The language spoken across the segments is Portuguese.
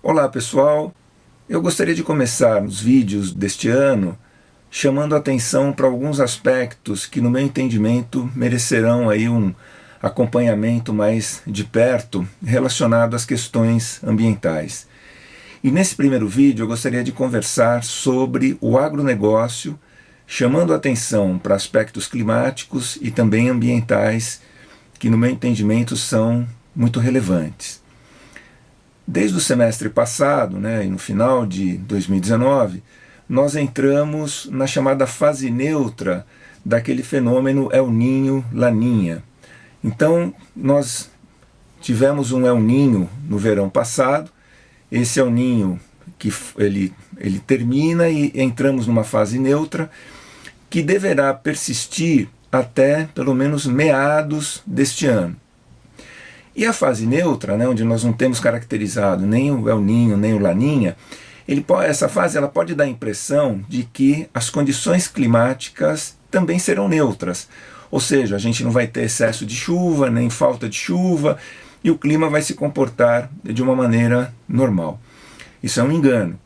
Olá pessoal, eu gostaria de começar os vídeos deste ano chamando a atenção para alguns aspectos que no meu entendimento merecerão aí um acompanhamento mais de perto relacionado às questões ambientais. E nesse primeiro vídeo eu gostaria de conversar sobre o agronegócio, chamando a atenção para aspectos climáticos e também ambientais que no meu entendimento são muito relevantes. Desde o semestre passado, e no final de 2019, nós entramos na chamada fase neutra daquele fenômeno El Niño-Laninha. Então, nós tivemos um El Niño no verão passado, esse El Niño que ele termina e entramos numa fase neutra que deverá persistir até pelo menos meados deste ano. E a fase neutra, onde nós não temos caracterizado nem o El Niño nem o Laninha, essa fase ela pode dar a impressão de que as condições climáticas também serão neutras. Ou seja, a gente não vai ter excesso de chuva, nem falta de chuva, e o clima vai se comportar de uma maneira normal. Isso é um engano.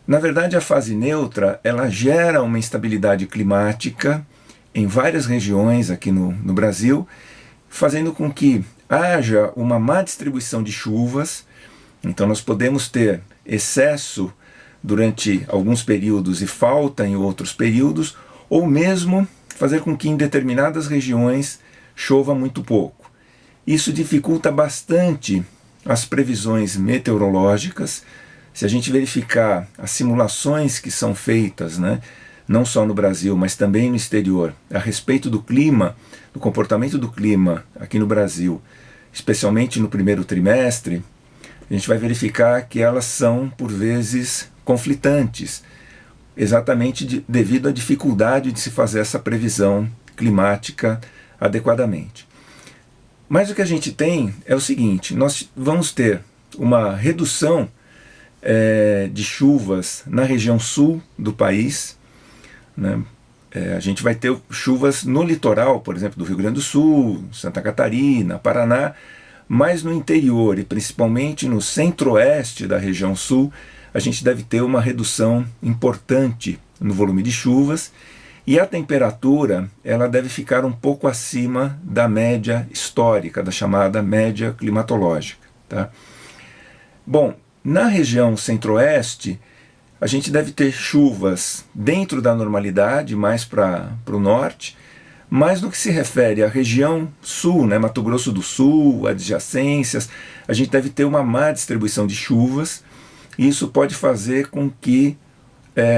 Na verdade, a fase neutra ela gera uma instabilidade climática em várias regiões aqui no Brasil, fazendo com que haja uma má distribuição de chuvas. Então nós podemos ter excesso durante alguns períodos e falta em outros períodos, ou mesmo fazer com que em determinadas regiões chova muito pouco. Isso dificulta bastante as previsões meteorológicas. Se a gente verificar as simulações que são feitas, não só no Brasil, mas também no exterior, a respeito do clima, do comportamento do clima aqui no Brasil, especialmente no primeiro trimestre, a gente vai verificar que elas são, por vezes, conflitantes, exatamente devido à dificuldade de se fazer essa previsão climática adequadamente. Mas o que a gente tem é o seguinte: nós vamos ter uma redução de chuvas na região sul do país, a gente vai ter chuvas no litoral, por exemplo, do Rio Grande do Sul, Santa Catarina, Paraná, mas no interior e principalmente no centro-oeste da região sul, a gente deve ter uma redução importante no volume de chuvas e a temperatura ela deve ficar um pouco acima da média histórica, da chamada média climatológica. Tá? Bom, na região centro-oeste, a gente deve ter chuvas dentro da normalidade, mais para o norte, mas no que se refere à região sul, Mato Grosso do Sul, adjacências, a gente deve ter uma má distribuição de chuvas, e isso pode fazer com que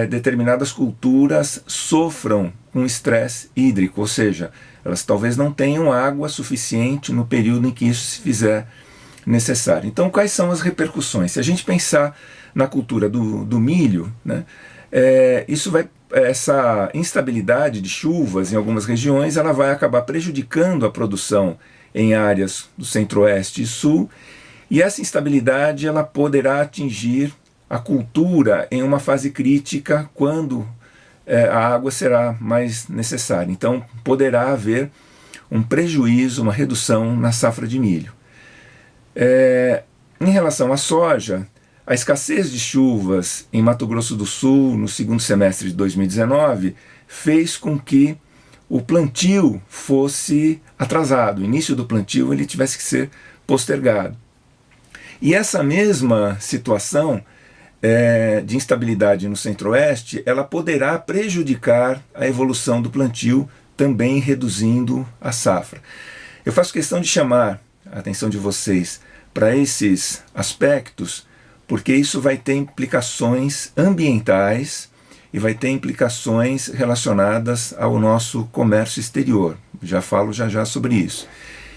determinadas culturas sofram um estresse hídrico, ou seja, elas talvez não tenham água suficiente no período em que isso se fizer necessário. Então, quais são as repercussões? Se a gente pensar na cultura do milho, essa instabilidade de chuvas em algumas regiões ela vai acabar prejudicando a produção em áreas do centro-oeste e sul, e essa instabilidade ela poderá atingir a cultura em uma fase crítica quando a água será mais necessária. Então poderá haver um prejuízo, uma redução na safra de milho. Em relação à soja, a escassez de chuvas em Mato Grosso do Sul no segundo semestre de 2019 fez com que o plantio fosse atrasado. O início do plantio ele tivesse que ser postergado. E essa mesma situação de instabilidade no centro-oeste, ela poderá prejudicar a evolução do plantio, também reduzindo a safra. Eu faço questão de chamar a atenção de vocês para esses aspectos, porque isso vai ter implicações ambientais e vai ter implicações relacionadas ao nosso comércio exterior. Já falo já sobre isso.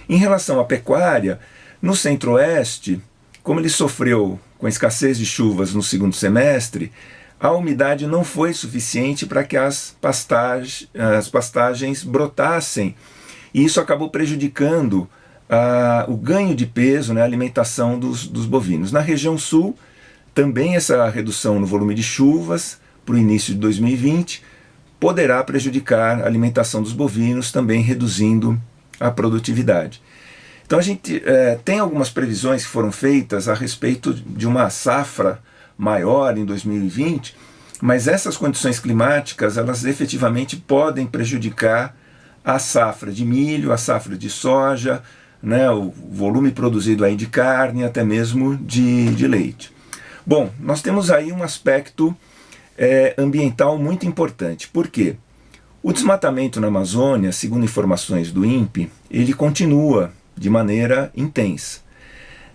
Em relação à pecuária, no centro-oeste, como ele sofreu com a escassez de chuvas no segundo semestre, a umidade não foi suficiente para que as pastagens brotassem, e isso acabou prejudicando o ganho de peso, a alimentação dos bovinos. Na região sul, também essa redução no volume de chuvas para o início de 2020 poderá prejudicar a alimentação dos bovinos, também reduzindo a produtividade. Então a gente tem algumas previsões que foram feitas a respeito de uma safra maior em 2020, mas essas condições climáticas, elas efetivamente podem prejudicar a safra de milho, a safra de soja, né, o volume produzido aí de carne, até mesmo de leite. Bom, nós temos aí um aspecto ambiental muito importante. Por quê? O desmatamento na Amazônia, segundo informações do INPE, ele continua de maneira intensa.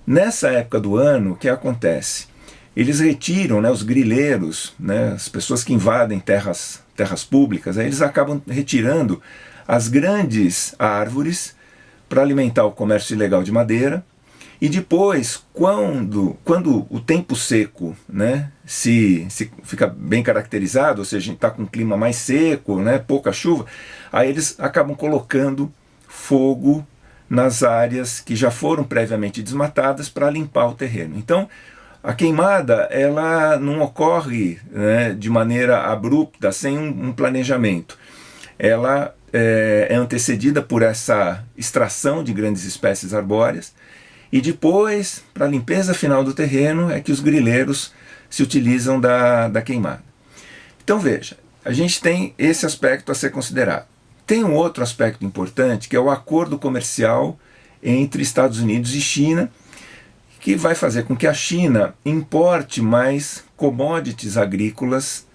Nessa época do ano, o que acontece? Eles retiram, né, os grileiros, né, as pessoas que invadem terras públicas, aí eles acabam retirando as grandes árvores para alimentar o comércio ilegal de madeira. E depois, quando o tempo seco, né, se fica bem caracterizado, ou seja, a gente está com um clima mais seco, né, pouca chuva, aí eles acabam colocando fogo nas áreas que já foram previamente desmatadas para limpar o terreno. Então, a queimada ela não ocorre, né, de maneira abrupta, sem um planejamento. Ela é antecedida por essa extração de grandes espécies arbóreas, e depois, para a limpeza final do terreno, é que os grileiros se utilizam da queimada. Então veja, a gente tem esse aspecto a ser considerado. Tem um outro aspecto importante, que é o acordo comercial entre Estados Unidos e China, que vai fazer com que a China importe mais commodities agrícolas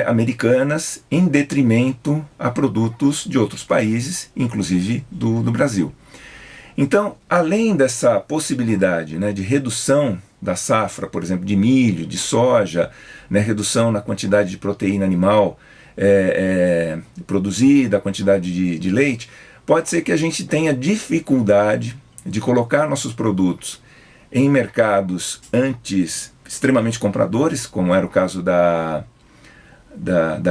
americanas em detrimento a produtos de outros países, inclusive do Brasil. Então, além dessa possibilidade, né, de redução da safra, por exemplo, de milho, de soja, né, redução na quantidade de proteína animal produzida, a quantidade de leite, pode ser que a gente tenha dificuldade de colocar nossos produtos em mercados antes extremamente compradores, como era o caso da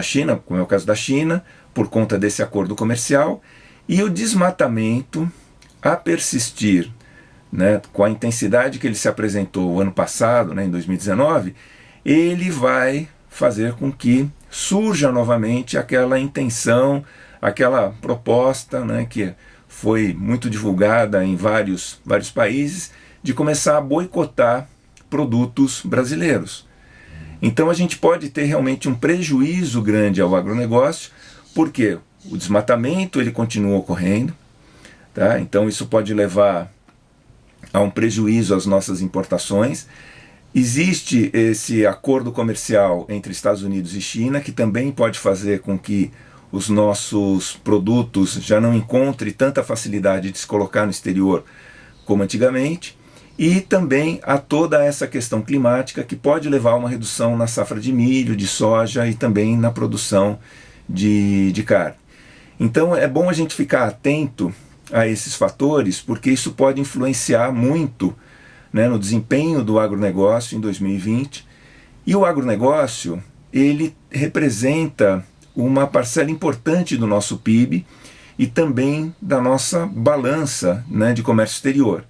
China, como é o caso da China, por conta desse acordo comercial, e o desmatamento a persistir, né, com a intensidade que ele se apresentou o ano passado, né, em 2019, ele vai fazer com que surja novamente aquela intenção, aquela proposta, né, que foi muito divulgada em vários países, de começar a boicotar produtos brasileiros. Então a gente pode ter realmente um prejuízo grande ao agronegócio, porque o desmatamento ele continua ocorrendo, tá? Então isso pode levar a um prejuízo às nossas importações. Existe esse acordo comercial entre Estados Unidos e China, que também pode fazer com que os nossos produtos já não encontrem tanta facilidade de se colocar no exterior como antigamente. E também há toda essa questão climática que pode levar a uma redução na safra de milho, de soja e também na produção de carne. Então é bom a gente ficar atento a esses fatores, porque isso pode influenciar muito, né, no desempenho do agronegócio em 2020. E o agronegócio, ele representa uma parcela importante do nosso PIB e também da nossa balança, né, de comércio exterior.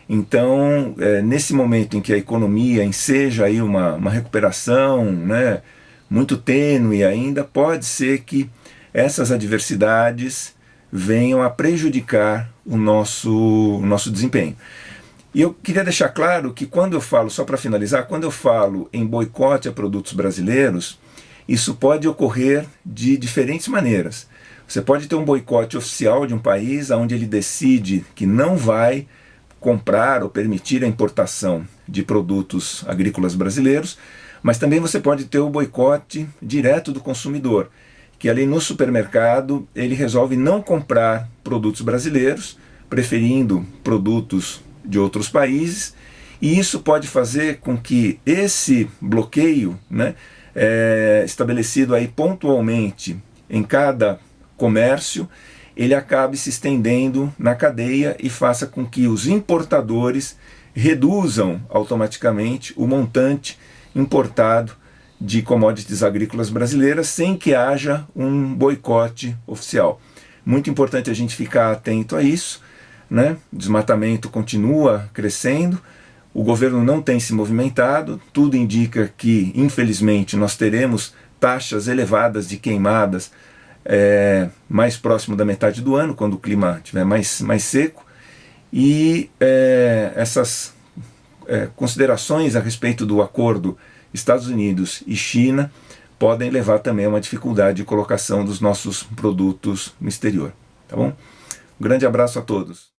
Então, nesse momento em que a economia enseja aí uma recuperação, né, muito tênue ainda, pode ser que essas adversidades venham a prejudicar o nosso desempenho. E eu queria deixar claro que quando eu falo, só para finalizar, quando eu falo em boicote a produtos brasileiros, isso pode ocorrer de diferentes maneiras. Você pode ter um boicote oficial de um país onde ele decide que não vai comprar ou permitir a importação de produtos agrícolas brasileiros, mas também você pode ter o boicote direto do consumidor, que ali no supermercado ele resolve não comprar produtos brasileiros, preferindo produtos de outros países, e isso pode fazer com que esse bloqueio, né, estabelecido aí pontualmente em cada comércio, ele acabe se estendendo na cadeia e faça com que os importadores reduzam automaticamente o montante importado de commodities agrícolas brasileiras sem que haja um boicote oficial. Muito importante a gente ficar atento a isso, né? O desmatamento continua crescendo, o governo não tem se movimentado, tudo indica que, infelizmente, nós teremos taxas elevadas de queimadas mais próximo da metade do ano, quando o clima estiver mais seco, e essas considerações a respeito do acordo Estados Unidos e China podem levar também a uma dificuldade de colocação dos nossos produtos no exterior. Tá bom? Um grande abraço a todos.